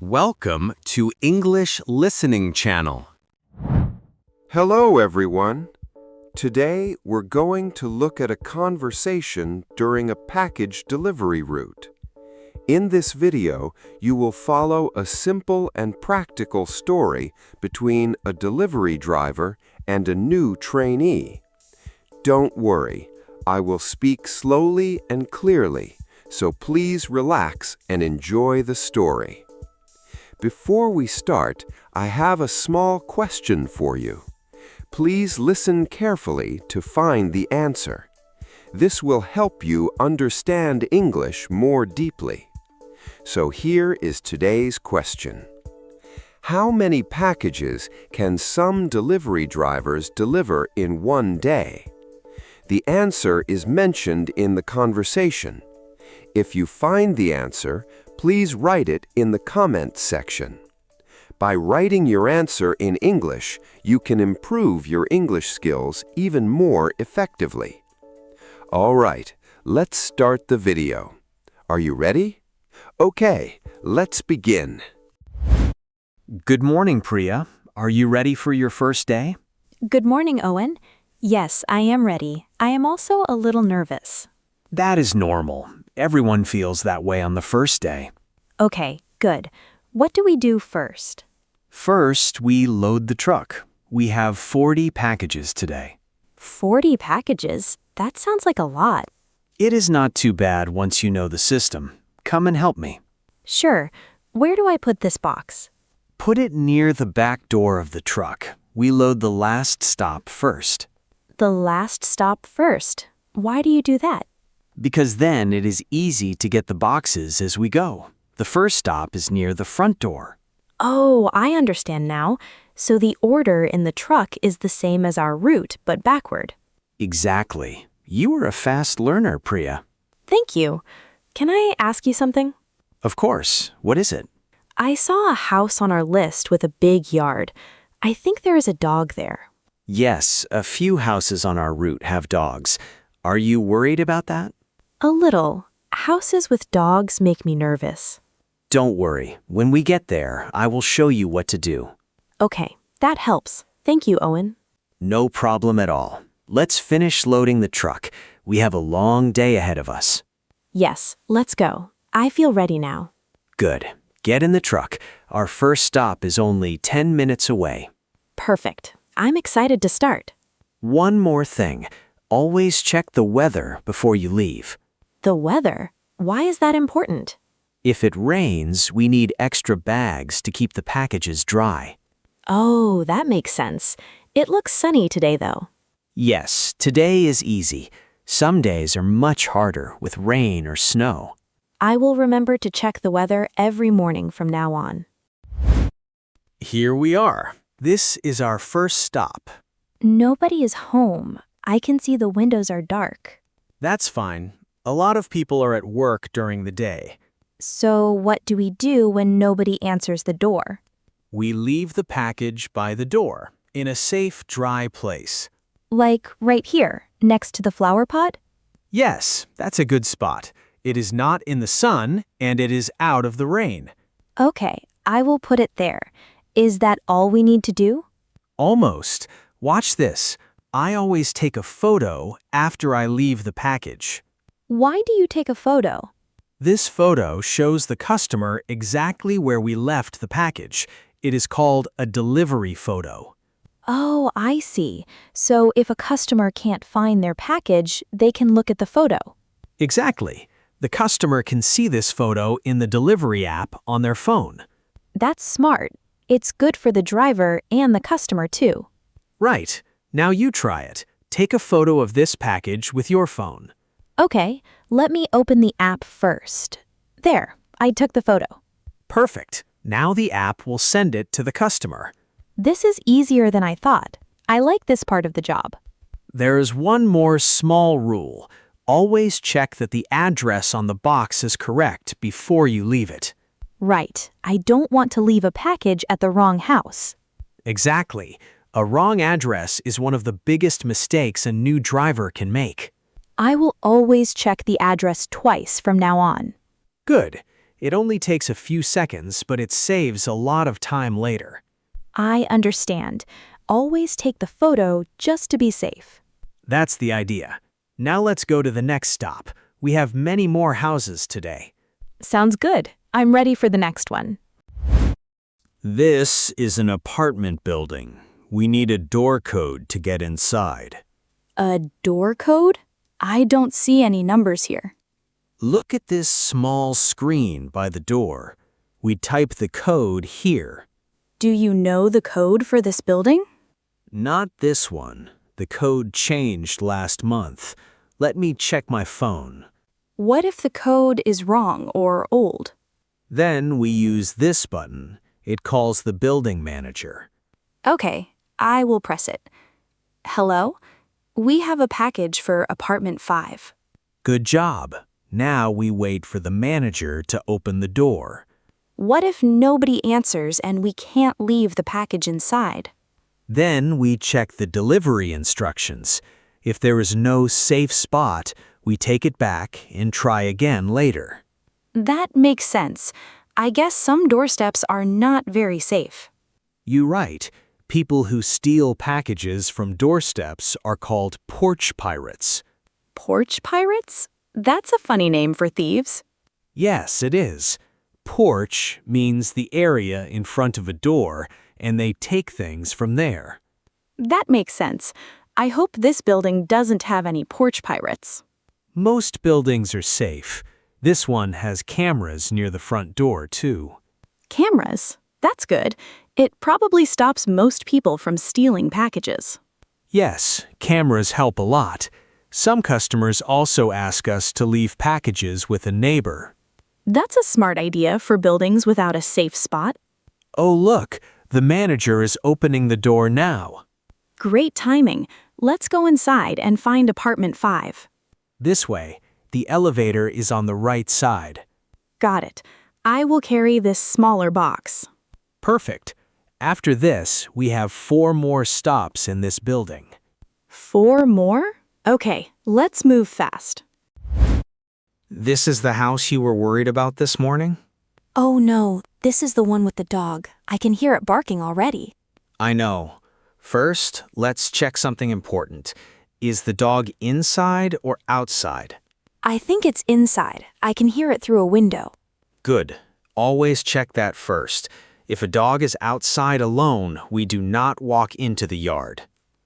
Welcome to English Listening Channel. Hello, everyone. Today, we're going to look at a conversation during a package delivery route. In this video, you will follow a simple and practical story between a delivery driver and a new trainee. Don't worry, I will speak slowly and clearly, so please relax and enjoy the story. Before we start, I have a small question for you. Please listen carefully to find the answer. This will help you understand English more deeply. So here is today's question. How many packages can some delivery drivers deliver in one day? The answer is mentioned in the conversation. If you find the answer, please write it in the comments section. By writing your answer in English, you can improve your English skills even more effectively. All right, let's start the video. Are you ready? Okay, let's begin. Good morning, Priya. Are you ready for your first day? Good morning, Owen. Yes, I am ready. I am also a little nervous. That is normal. Everyone feels that way on the first day. Okay, good. What do we do first? First, we load the truck. We have 40 packages today. 40 packages? That sounds like a lot. It is not too bad once you know the system. Come and help me. Sure. Where do I put this box? Put it near the back door of the truck. We load the last stop first. The last stop first. Why do you do that? Because then it is easy to get the boxes as we go. The first stop is near the front door. Oh, I understand now. So the order in the truck is the same as our route, but backward. Exactly. You are a fast learner, Priya. Thank you. Can I ask you something? Of course. What is it? I saw a house on our list with a big yard. I think there is a dog there. Yes, a few houses on our route have dogs. Are you worried about that? A little. Houses with dogs make me nervous. Don't worry. When we get there, I will show you what to do. Okay, that helps. Thank you, Owen. No problem at all. Let's finish loading the truck. We have a long day ahead of us. Yes, let's go. I feel ready now. Good. Get in the truck. Our first stop is only 10 minutes away. Perfect. I'm excited to start. One more thing. Always check the weather before you leave. The weather? Why is that important? If it rains, we need extra bags to keep the packages dry. Oh, that makes sense. It looks sunny today, though. Yes, today is easy. Some days are much harder with rain or snow. I will remember to check the weather every morning from now on. Here we are. This is our first stop. Nobody is home. I can see the windows are dark. That's fine. A lot of people are at work during the day. So what do we do when nobody answers the door? We leave the package by the door, in a safe, dry place. Like right here, next to the flower pot? Yes, that's a good spot. It is not in the sun, and it is out of the rain. Okay, I will put it there. Is that all we need to do? Almost. Watch this. I always take a photo after I leave the package. Why do you take a photo? This photo shows the customer exactly where we left the package. It is called a delivery photo. Oh, I see. So if a customer can't find their package, they can look at the photo. Exactly. The customer can see this photo in the delivery app on their phone. That's smart. It's good for the driver and the customer, too. Right. Now you try it. Take a photo of this package with your phone. Okay, let me open the app first. There, I took the photo. Perfect. Now the app will send it to the customer. This is easier than I thought. I like this part of the job. There is one more small rule. Always check that the address on the box is correct before you leave it. Right. I don't want to leave a package at the wrong house. Exactly. A wrong address is one of the biggest mistakes a new driver can make. I will always check the address twice from now on. Good. It only takes a few seconds, but it saves a lot of time later. I understand. Always take the photo just to be safe. That's the idea. Now let's go to the next stop. We have many more houses today. Sounds good. I'm ready for the next one. This is an apartment building. We need a door code to get inside. A door code? I don't see any numbers here. Look at this small screen by the door. We type the code here. Do you know the code for this building? Not this one. The code changed last month. Let me check my phone. What if the code is wrong or old? Then we use this button. It calls the building manager. Okay, I will press it. Hello? We have a package for apartment 5. Good job. Now we wait for the manager to open the door. What if nobody answers and we can't leave the package inside? Then we check the delivery instructions. If there is no safe spot, we take it back and try again later. That makes sense. I guess some doorsteps are not very safe. You're right. People who steal packages from doorsteps are called porch pirates. Porch pirates? That's a funny name for thieves. Yes, it is. Porch means the area in front of a door, and they take things from there. That makes sense. I hope this building doesn't have any porch pirates. Most buildings are safe. This one has cameras near the front door, too. Cameras? That's good. It probably stops most people from stealing packages. Yes, cameras help a lot. Some customers also ask us to leave packages with a neighbor. That's a smart idea for buildings without a safe spot. Oh, look, the manager is opening the door now. Great timing. Let's go inside and find apartment 5. This way, the elevator is on the right side. Got it. I will carry this smaller box. Perfect. After this, we have 4 more stops in this building. 4 more? Okay, let's move fast. This is the house you were worried about this morning? Oh no, this is the one with the dog. I can hear it barking already. I know. First, let's check something important. Is the dog inside or outside? I think it's inside. I can hear it through a window. Good. Always check that first. If a dog is outside alone, we do not walk into the yard.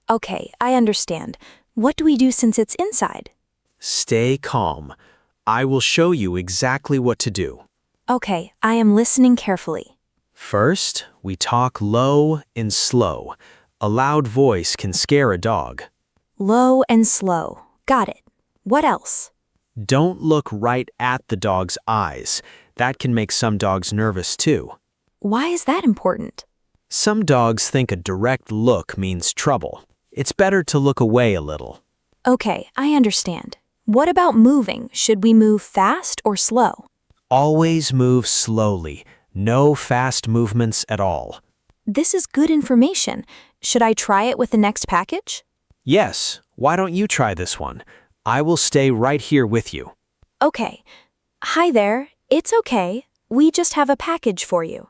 Okay, I understand. What do we do since it's inside? Stay calm. I will show you exactly what to do. Okay, I am listening carefully. First, we talk low and slow. A loud voice can scare a dog. Low and slow. Got it. What else? Don't look right at the dog's eyes. That can make some dogs nervous too. Why is that important? Some dogs think a direct look means trouble. It's better to look away a little. Okay, I understand. What about moving? Should we move fast or slow? Always move slowly. No fast movements at all. This is good information. Should I try it with the next package? Yes, why don't you try this one? I will stay right here with you. Okay. Hi there. It's okay. We just have a package for you.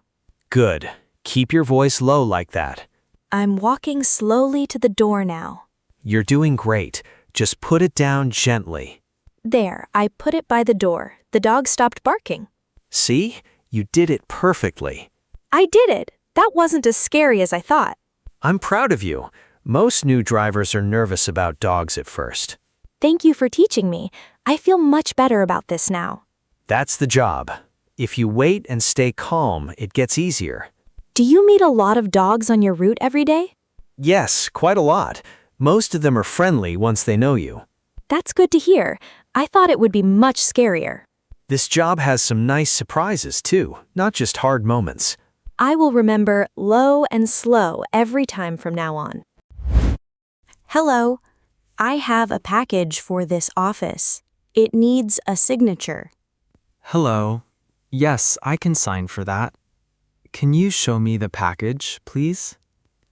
Good. Keep your voice low like that. I'm walking slowly to the door now. You're doing great. Just put it down gently. There, I put it by the door. The dog stopped barking. See? You did it perfectly. I did it. That wasn't as scary as I thought. I'm proud of you. Most new drivers are nervous about dogs at first. Thank you for teaching me. I feel much better about this now. That's the job. If you wait and stay calm, it gets easier. Do you meet a lot of dogs on your route every day? Yes, quite a lot. Most of them are friendly once they know you. That's good to hear. I thought it would be much scarier. This job has some nice surprises too, not just hard moments. I will remember low and slow every time from now on. Hello. I have a package for this office. It needs a signature. Hello. Yes, I can sign for that. Can you show me the package, please?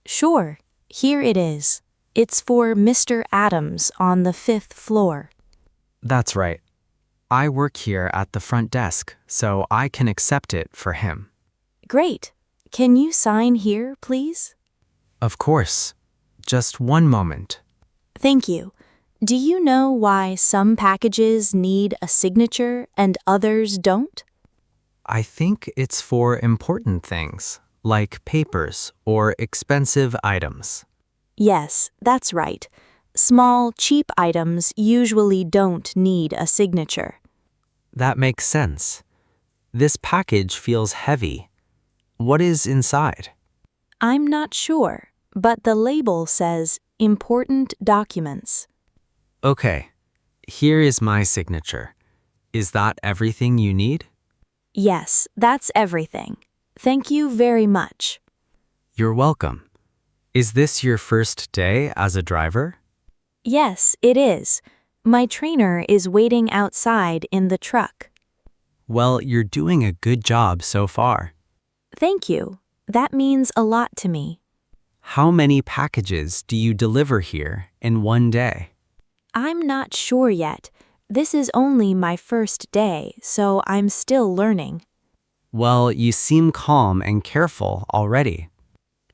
Sure. Here it is. It's for Mr. Adams on the 5th floor. That's right. I work here at the front desk, so I can accept it for him. Great. Can you sign here, please? Of course. Just one moment. Thank you. Do you know why some packages need a signature and others don't? I think it's for important things, like papers or expensive items. Yes, that's right. Small, cheap items usually don't need a signature. That makes sense. This package feels heavy. What is inside? I'm not sure, but the label says important documents. Okay, here is my signature. Is that everything you need? Yes, that's everything. Thank you very much. You're welcome. Is this your first day as a driver? Yes, it is. My trainer is waiting outside in the truck. Well, you're doing a good job so far. Thank you. That means a lot to me. How many packages do you deliver here in one day? I'm not sure yet. This is only my first day, so I'm still learning. Well, you seem calm and careful already.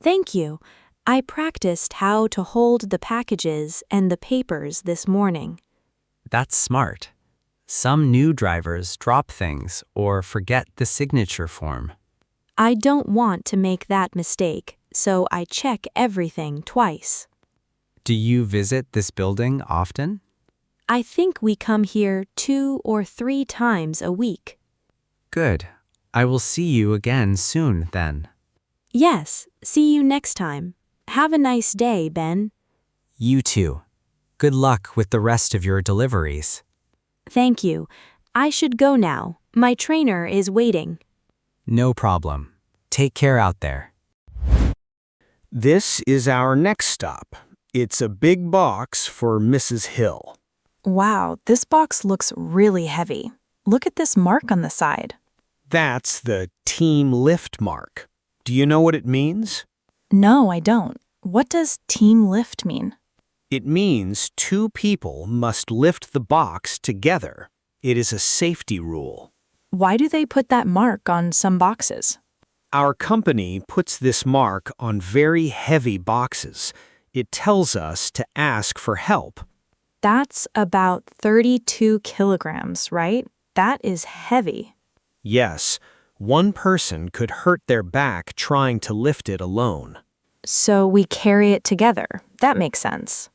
Thank you. I practiced how to hold the packages and the papers this morning. That's smart. Some new drivers drop things or forget the signature form. I don't want to make that mistake, so I check everything twice. Do you visit this building often? I think we come here 2 or 3 times a week. Good. I will see you again soon then. Yes, see you next time. Have a nice day, Ben. You too. Good luck with the rest of your deliveries. Thank you. I should go now. My trainer is waiting. No problem. Take care out there. This is our next stop. It's a big box for Mrs. Hill. Wow, this box looks really heavy. Look at this mark on the side. That's the team lift mark. Do you know what it means? No, I don't. What does team lift mean? It means 2 people must lift the box together. It is a safety rule. Why do they put that mark on some boxes? Our company puts this mark on very heavy boxes. It tells us to ask for help. That's about 32 kilograms, right? That is heavy. Yes, one person could hurt their back trying to lift it alone. So we carry it together. That makes sense.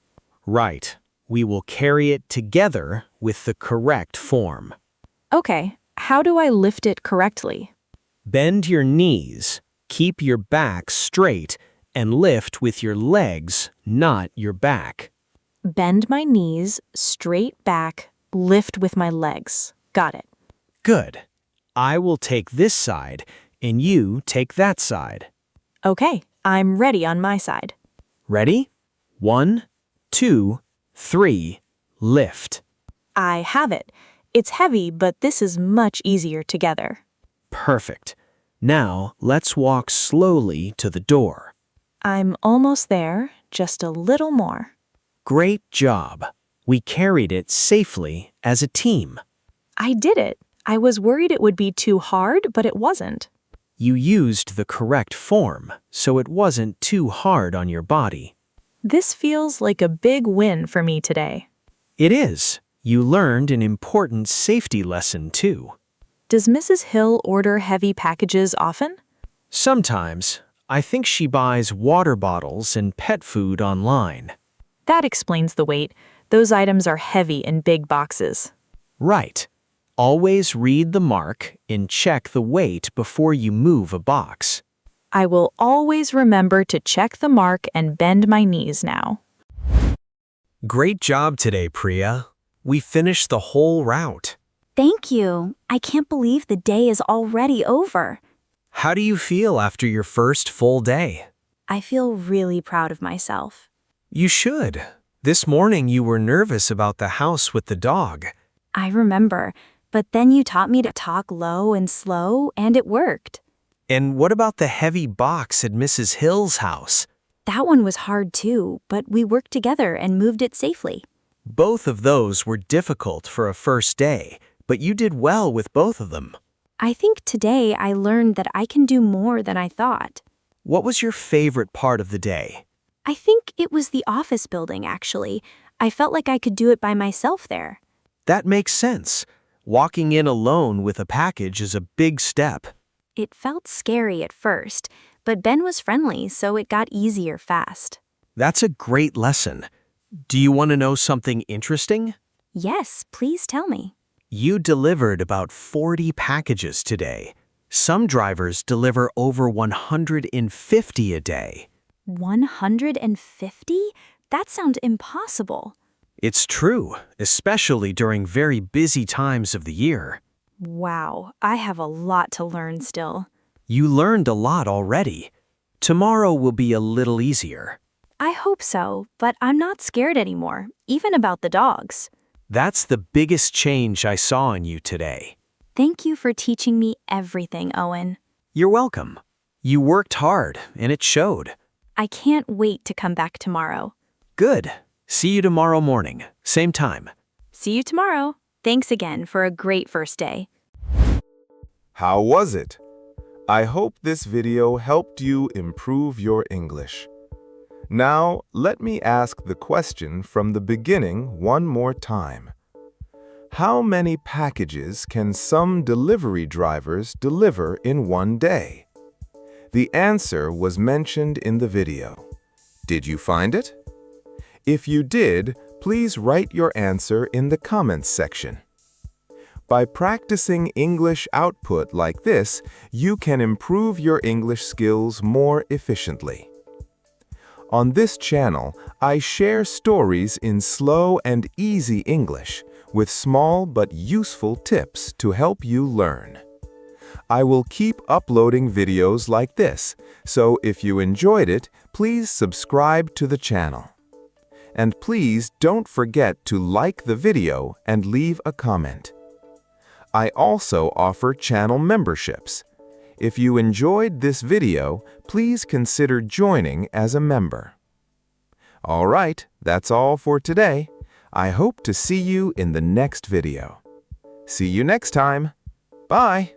Right. We will carry it together with the correct form. Okay, how do I lift it correctly? Bend your knees, keep your back straight, and lift with your legs, not your back. Bend my knees, straight back, lift with my legs. Got it. Good. I will take this side, and you take that side. Okay, I'm ready on my side. Ready? 1, 2, 3, lift. I have it. It's heavy, but this is much easier together. Perfect. Now, let's walk slowly to the door. I'm almost there, just a little more. Great job. We carried it safely as a team. I did it. I was worried it would be too hard, but it wasn't. You used the correct form, so it wasn't too hard on your body. This feels like a big win for me today. It is. You learned an important safety lesson, too. Does Mrs. Hill order heavy packages often? Sometimes. I think she buys water bottles and pet food online. That explains the weight. Those items are heavy in big boxes. Right. Always read the mark and check the weight before you move a box. I will always remember to check the mark and bend my knees now. Great job today, Priya. We finished the whole route. Thank you. I can't believe the day is already over. How do you feel after your first full day? I feel really proud of myself. You should. This morning you were nervous about the house with the dog. I remember, but then you taught me to talk low and slow, and it worked. And what about the heavy box at Mrs. Hill's house? That one was hard too, but we worked together and moved it safely. Both of those were difficult for a first day, but you did well with both of them. I think today I learned that I can do more than I thought. What was your favorite part of the day? I think it was the office building, actually. I felt like I could do it by myself there. That makes sense. Walking in alone with a package is a big step. It felt scary at first, but Ben was friendly, so it got easier fast. That's a great lesson. Do you want to know something interesting? Yes, please tell me. You delivered about 40 packages today. Some drivers deliver over 150 a day. 150? That sounds impossible. It's true, especially during very busy times of the year. Wow, I have a lot to learn still. You learned a lot already. Tomorrow will be a little easier. I hope so, but I'm not scared anymore, even about the dogs. That's the biggest change I saw in you today. Thank you for teaching me everything, Owen. You're welcome. You worked hard, and it showed. I can't wait to come back tomorrow. Good. See you tomorrow morning, same time. See you tomorrow. Thanks again for a great first day. How was it? I hope this video helped you improve your English. Now, let me ask the question from the beginning one more time. How many packages can some delivery drivers deliver in one day? The answer was mentioned in the video. Did you find it? If you did, please write your answer in the comments section. By practicing English output like this, you can improve your English skills more efficiently. On this channel, I share stories in slow and easy English with small but useful tips to help you learn. I will keep uploading videos like this, so if you enjoyed it, please subscribe to the channel. And please don't forget to like the video and leave a comment. I also offer channel memberships. If you enjoyed this video, please consider joining as a member. All right, that's all for today. I hope to see you in the next video. See you next time. Bye.